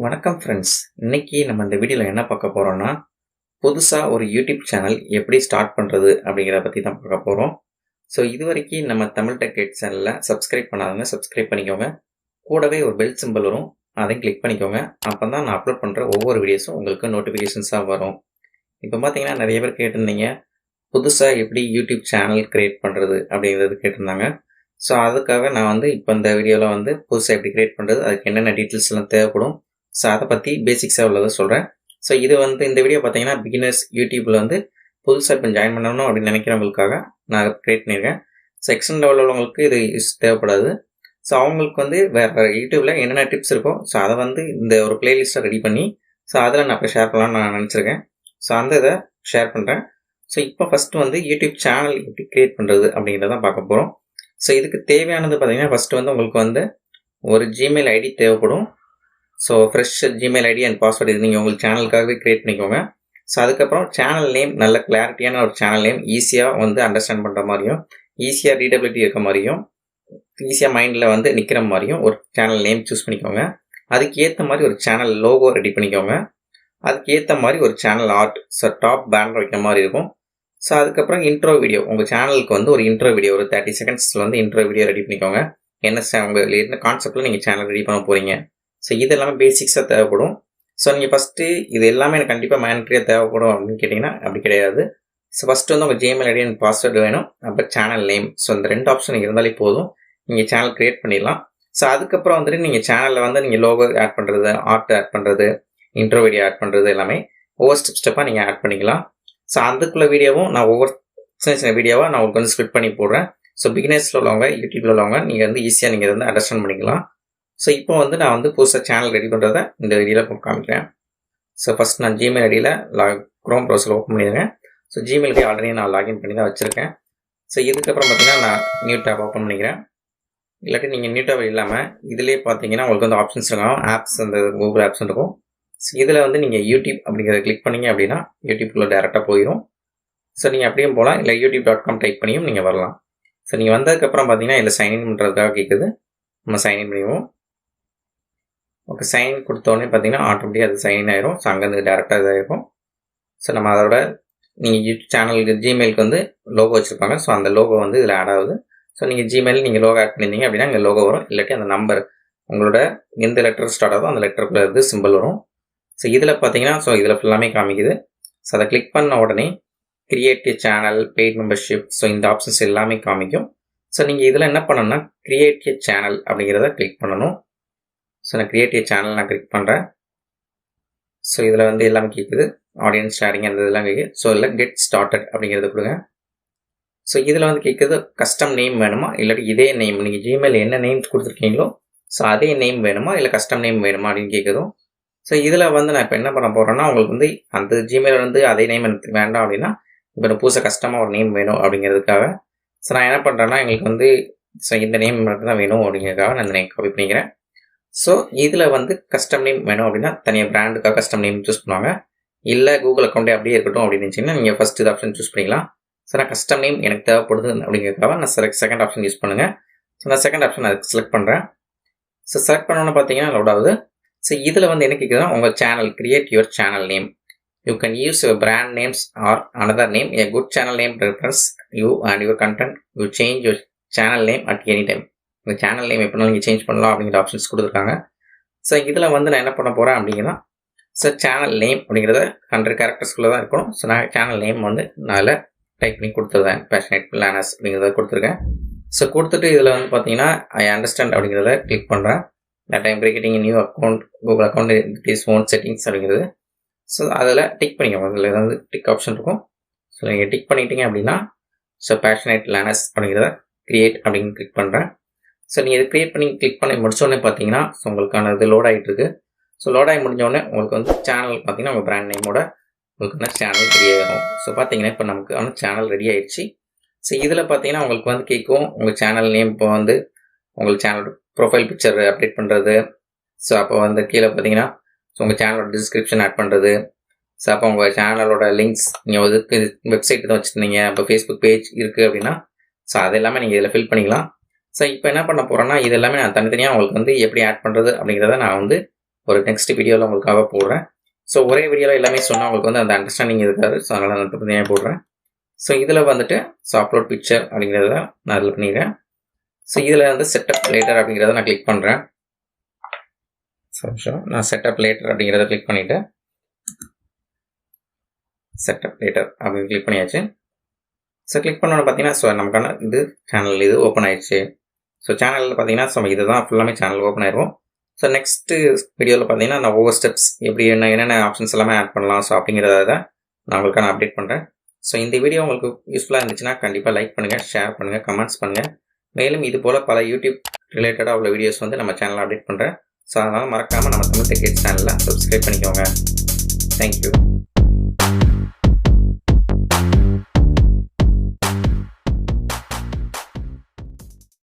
வணக்கம் ஃப்ரெண்ட்ஸ். இன்னைக்கு நம்ம இந்த வீடியோவில் என்ன பார்க்க போகிறோம்னா, புதுசாக ஒரு யூடியூப் சேனல் எப்படி ஸ்டார்ட் பண்ணுறது அப்படிங்கிறத பற்றி தான் பார்க்க போகிறோம். ஸோ இதுவரைக்கும் நம்ம தமிழ் டெக் கைட் சேனலில் சப்ஸ்கிரைப் பண்ணாதவங்க சப்ஸ்கிரைப் பண்ணிக்கோங்க. கூடவே ஒரு பெல் சிம்பிள் வரும், அதையும் கிளிக் பண்ணிக்கோங்க. அப்போ தான் நான் அப்லோட் பண்ணுற ஒவ்வொரு வீடியோஸும் உங்களுக்கு நோட்டிஃபிகேஷன்ஸாக வரும். இப்போ பார்த்தீங்கன்னா நிறைய பேர் கேட்டிருந்தீங்க, புதுசாக எப்படி யூடியூப் சேனல் க்ரியேட் பண்ணுறது அப்படிங்கிறது கேட்டிருந்தாங்க. ஸோ அதுக்காக நான் இப்போ இந்த வீடியோவில் புதுசாக எப்படி க்ரியேட் பண்ணுறது, அதுக்கு என்னென்ன டீட்டெயில்ஸ் எல்லாம் தேவைப்படும், ஸோ அதை பற்றி பேசிக்ஸாக உள்ளதை சொல்கிறேன். ஸோ இது இந்த வீடியோ பார்த்தீங்கன்னா பிகினர்ஸ் யூடியூப்பில் புதுசாக இப்போ ஜாயின் பண்ணணும் அப்படின்னு நினைக்கிறவங்களுக்காக நான் க்ரியேட் பண்ணியிருக்கேன். ஸோ எக்ஸ்டர்ன் லெவலில் உள்ளவங்களுக்கு இது தேவைப்படாது. ஸோ அவங்களுக்கு வேறு யூடியூப்பில் என்னென்ன டிப்ஸ் இருக்கோ ஸோ அதை இந்த ஒரு பிளேலிஸ்ட்டை ரெடி பண்ணி ஸோ அதில் நான் இப்போ ஷேர் பண்ணலான்னு நான் நினச்சிருக்கேன். ஸோ இதை ஷேர் பண்ணுறேன். ஸோ இப்போ ஃபஸ்ட்டு யூடியூப் சேனல் எப்படி க்ரியேட் பண்ணுறது அப்படிங்கிறத தான் பார்க்க போகிறோம். ஸோ இதுக்கு தேவையானது பார்த்தீங்கன்னா ஃபஸ்ட்டு உங்களுக்கு ஒரு ஜிமெயில் ஐடி தேவைப்படும். So fresh Gmail ID and password இது நீங்கள் உங்களுக்கு சேனலுக்காகவே க்ரியேட் பண்ணிக்கோங்க. ஸோ அதுக்கப்புறம் சேனல் நேம் நல்ல கிளாரிட்டியான ஒரு சேனல் நேம், ஈஸியாக அண்டர்ஸ்டாண்ட் பண்ணுற மாதிரியும், ஈஸியாக ரீடபிலிட்டி இருக்க மாதிரியும், ஈஸியாக மைண்டில் நிற்கிற மாதிரியும் ஒரு சேனல் நேம் சூஸ் பண்ணிக்கோங்க. அதுக்கு ஏற்ற மாதிரி ஒரு சேனல் லோகோ ரெடி பண்ணிக்கோங்க. அதுக்கு ஏற்ற மாதிரி ஒரு channel art, so top banner வைக்கிற மாதிரி இருக்கும். ஸோ அதுக்கப்புறம் இன்ட்ரோ வீடியோ, உங்கள் சேனலுக்கு ஒரு இன்ட்ரோ வீடியோ ஒரு 30 செகண்ட்ஸில் இன்ட்ரோ வீடியோ ரெடி பண்ணிக்கோங்க. உங்கள் என்ன கான்செப்டில் நீங்கள் சேனல் ரெடி பண்ண போகிறீங்க. ஸோ இது எல்லாமே பேசிக்ஸாக தேவைப்படும். ஸோ நீங்கள் ஃபஸ்ட்டு இது எல்லாமே எனக்கு கண்டிப்பாக மேண்டரியாக தேவைப்படும் அப்படின்னு கேட்டிங்கன்னா அப்படி கிடையாது. ஸோ ஃபஸ்ட்டு உங்கள் ஜிமெயில் ஐடி அண்ட் பாஸ்வேர்டு வேணும், அப்புறம் சேனல் நேம். ஸோ இந்த 2 ஆப்ஷன் இருந்தாலே போதும், நீங்கள் சேனல் க்ரியேட் பண்ணிடலாம். ஸோ அதுக்கப்புறம் நீங்கள் சேனலில் நீங்கள் லோகோ ஆட் பண்ணுறது, ஆர்ட் ஆட் பண்ணுறது, இன்ட்ரோ வீடியோ ஆட் பண்ணுறது எல்லாமே ஒவ்வொரு ஸ்டெப்பாக நீங்கள் ஆட் பண்ணிக்கலாம். ஸோ அதுக்குள்ள வீடியோவும் நான் ஒவ்வொரு சின்ன வீடியோவாக நான் உங்களுக்கு ஸ்கிரிப்ட் பண்ணி போடுறேன். ஸோ பிகினர்ஸில் உள்ளவங்க, யூடியூப்பில் உள்ளவங்க நீங்கள் ஈஸியாக நீங்கள் அண்டர்ஸ்டாண்ட் பண்ணிக்கலாம். ஸோ இப்போ நான் புதுசாக சேனல் ரெடி பண்ணுறதை இந்த வீடியோவில் காமிக்கிறேன். ஸோ ஃபஸ்ட் நான் ஜிமெயில் ஐடியில் க்ரோம் ப்ரௌசரில் ஓப்பன் பண்ணிடுறேன். ஸோ ஜிமெயில் ஐடி ஆல்ரெடி நான் லாகின் பண்ணி தான் வச்சுருக்கேன். ஸோ இதுக்கப்புறம் பார்த்தீங்கன்னா நான் நியூ டேப் ஓப்பன் பண்ணிக்கிறேன். இல்லாட்டி நீங்கள் நியூ டேப் இல்லாமல் இதிலே பார்த்தீங்கன்னா உங்களுக்கு ஆப்ஷன்ஸ் இருக்கும், ஆப்ஸ், அந்த கூகுள் ஆப்ஸ் இருக்கும். ஸோ இதில் நீங்கள் யூடியூப் அப்படிங்கிறத கிளிக் பண்ணிங்க அப்படின்னா யூடியூப்குள்ளே டேரெக்டாக போயிடும். ஸோ நீங்கள் அப்படியும் போகலாம், இல்லை youtube.com டைப் பண்ணியும் நீங்கள் வரலாம். ஸோ நீங்கள் வந்ததுக்கப்புறம் பார்த்தீங்கன்னா இதில் சைன்இன் பண்ணுறதுக்காக கேட்குது, நம்ம சைன்இன் பண்ணிடுவோம். ஓகே, சைன்இன் கொடுத்தோடனே பார்த்தீங்கன்னா ஆட்டோமேட்டிக்காக அது சைன்இன் ஆயிரும். ஸோ அங்கேருந்து டேரெக்டாக இதாகிருக்கும். ஸோ நம்ம அதோட நீங்கள் யூடியூப் சேனலுக்கு ஜிமெயிலுக்கு லோகோ வச்சுருப்பாங்க. ஸோ அந்த லோகோ இதில் ஆட் ஆகுது. ஸோ நீங்கள் ஜிமெயில் நீங்கள் லோகோ ஆட் பண்ணியிருந்தீங்க அப்படின்னா இங்கே லோகோ வரும், இல்லாட்டி அந்த நம்பர் உங்களோட எந்த லெட்டர் ஸ்டார்ட் ஆகுதோ அந்த லெட்டருக்குள்ளே சிம்பிள் வரும். ஸோ இதில் பார்த்தீங்கன்னா இதில் ஃபுல்லாமே காமிக்குது. ஸோ அதை கிளிக் பண்ண உடனே கிரியேட் எ சேனல், பெய்ட் மெம்பர்ஷிப், ஸோ இந்த ஆப்ஷன்ஸ் எல்லாமே காமிக்கும். ஸோ நீங்கள் இதில் என்ன பண்ணணும்னா கிரியேட் எ சேனல் அப்படிங்கிறத கிளிக் பண்ணணும். ஸோ நான் கிரியேட் எ சேனல் நான் கிளிக் பண்ணுறேன். ஸோ இதில் எல்லாமே கேட்குது, ஆடியன்ஸ் ஷேரிங் அந்த இதெல்லாம் கேட்குது. ஸோ இதில் கெட் ஸ்டார்டட் அப்படிங்கிறத கொடுங்க. ஸோ இதில் கேட்குது கஸ்டம் நேம் வேணுமா, இல்லாட்டி இதே நேம் நீங்கள் ஜிமெயில் என்ன நேம் கொடுத்துருக்கீங்களோ ஸோ அதே நேம் வேணுமா, இல்லை கஸ்டம் நேம் வேணுமா அப்படின்னு கேட்குதும். ஸோ இதில் நான் இப்போ என்ன பண்ண போகிறேன்னா உங்களுக்கு அந்த ஜிமெயில் அதே நேம் எனக்கு வேண்டாம் அப்படின்னா இப்போ நான் புதுசாக கஸ்டமாக ஒரு நேம் வேணும் அப்படிங்கிறதுக்காக ஸோ நான் என்ன பண்ணுறேன்னா எங்களுக்கு ஸோ இந்த நேம் மட்டும் தான் வேணும் அப்படிங்கிறதுக்காக நான் இந்த நேம் காப்பி பண்ணிக்கிறேன். ஸோ இதில் கஸ்டம் நேம் வேணும் அப்படின்னா தனியாக பிராண்டுக்காக கஸ்டம் நேம் சூஸ் பண்ணுவாங்க, இல்லை கூகுள் அக்கௌண்ட்டே அப்படியே இருக்கட்டும் அப்படின்னு நினச்சிங்கன்னா நீங்கள் ஃபஸ்ட் இது ஆப்ஷன் சூஸ் பண்ணிக்கலாம். ஸோ நான் கஸ்டம் நேம் எனக்கு தேவைப்படுது அப்படிங்கிறதுக்காக நான் செகண்ட் ஆப்ஷன் யூஸ் பண்ணுங்கள். ஸோ நான் செகண்ட் ஆப்ஷன் அதுக்கு செலக்ட் பண்ணுறேன். ஸோ செலக்ட் பண்ணோன்னு பார்த்தீங்கன்னா லோட் ஆகுது. ஸோ இதில் என்ன கேட்குதுன்னா உங்கள் channel create your channel name, you can use your brand names R another name, A good channel name reference you and your content, you change your channel name at any time. உங்கள் channel name எப்படினாலும் நீங்கள் change பண்ணலாம் அப்படிங்கிற options கொடுத்துருக்காங்க. So இதில் நான் என்ன பண்ண போகிறேன் அப்படிங்கன்னா ஸோ சேனல் நேம் அப்படிங்கிறத 100 கேரக்டர்ஸ்குள்ளே தான் இருக்கணும். ஸோ நான் சேனல் நேம் நான் டைப் பண்ணி கொடுத்துருவேன், பேஷனேட் லேர்னர்ஸ் அப்படிங்கிறத கொடுத்துருக்கேன். ஸோ கொடுத்துட்டு இதில் பார்த்தீங்கன்னா ஐ அண்டர்ஸ்டாண்ட் அப்படிங்கிறத கிளிக் பண்ணுறேன். that I am creating a new account, Google account with this phone settings அப்படிங்கிறது. ஸோ அதில் டிக் பண்ணிக்கோங்க, அதில் டிக் ஆப்ஷன் இருக்கும். ஸோ நீங்கள் டிக் பண்ணிட்டீங்க அப்படின்னா ஸோ பேஷனேட் லேர்னர்ஸ் அப்படிங்கிறத கிரியேட் அப்படின்னு கிளிக் பண்ணுறேன். ஸோ நீங்கள் இது கிரியேட் பண்ணி கிளிக் பண்ணி முடிச்சோடனே பார்த்தீங்கன்னா ஸோ உங்களுக்கான இது லோட் ஆகிட்டு இருக்கு. ஸோ லோட் ஆகி முடிஞ்சோடனே உங்களுக்கு சேனல் பார்த்தீங்கன்னா உங்கள் பிராண்ட் நேமோட உங்களுக்கான சேனல் ரெடி ஆகும். ஸோ பார்த்தீங்கன்னா இப்போ நமக்கான சேனல் ரெடி ஆகிடுச்சு. ஸோ இதில் பார்த்தீங்கன்னா உங்களுக்கு கேட்கும் உங்கள் சேனல் நேம் இப்போ உங்களுக்கு சேனல் ப்ரொஃபைல் பிக்சர் அப்டேட் பண்ணுறது. ஸோ அப்போ கீழே பார்த்தீங்கன்னா ஸோ உங்கள் சேனலோட டிஸ்கிரிப்ஷன் ஆட் பண்ணுறது. ஸோ அப்போ உங்கள் சேனலோட லிங்க்ஸ் நீங்கள் வெப்சைட் தான் வச்சுருந்தீங்க, இப்போ ஃபேஸ்புக் பேஜ் இருக்குது அப்படின்னா ஸோ அது எல்லாமே நீங்கள் இதில் ஃபில் பண்ணிக்கலாம். ஸோ இப்போ என்ன பண்ண போகிறேன்னா இது எல்லாமே நான் தனித்தனியாக உங்களுக்கு எப்படி ஆட் பண்ணுறது அப்படிங்கிறத நான் ஒரு நெக்ஸ்ட் வீடியோவில் உங்களுக்காக போடுறேன். ஸோ ஒரே வீடியோவில் எல்லாமே சொன்னால் உங்களுக்கு வந்து அந்த அண்டர்ஸ்டாண்டிங் இருக்காது. ஸோ அதனால் நான் தனியாக போடுறேன். ஸோ இதில் வந்துட்டு அப்லோட் பிக்சர் அப்படிங்கிறத நான் இதில் பண்ணிடுறேன். ஸோ இதில் வந்து செட்டப் லேட்டர் அப்படிங்கிறத நான் கிளிக் பண்ணுறேன். நான் செட்டப் லேட்டர் அப்படிங்கிறத கிளிக் பண்ணிவிட்டு செட்டப் லேட்டர் அப்படின்னு கிளிக் பண்ணியாச்சு. ஸோ கிளிக் பண்ணோன்னு பார்த்தீங்கன்னா நமக்கான சேனல் ஓப்பன் ஆயிடுச்சு. ஸோ சேனலில் பார்த்தீங்கன்னா இது தான் ஃபுல்லாமே சேனல் ஓப்பன் ஆயிடும். ஸோ நெக்ஸ்ட்டு வீடியோவில் பார்த்தீங்கன்னா நான் ஒவ்வொரு ஸ்டெப்ஸ் எப்படி என்னென்ன ஆப்ஷன்ஸ் எல்லாமே ஆட் பண்ணலாம் ஸோ அப்படிங்கிறத நான் உங்களுக்கு நான் அப்டேட் பண்ணுறேன். ஸோ இந்த வீடியோ உங்களுக்கு யூஸ்ஃபுல்லாக இருந்துச்சுன்னா கண்டிப்பாக லைக் பண்ணுங்கள், ஷேர் பண்ணுங்கள், கமெண்ட்ஸ் பண்ணுங்கள். மேலும் இது போல் பல யூடியூப் ரிலேட்டடாக உள்ள வீடியோஸ் வந்து நம்ம சேனலில் அப்டேட் பண்ணுறேன். ஸோ அதனால் மறக்காமல் நம்ம தமிழ் டெக் சேனலில் சப்ஸ்கிரைப் பண்ணிக்கோங்க. தேங்க்யூ.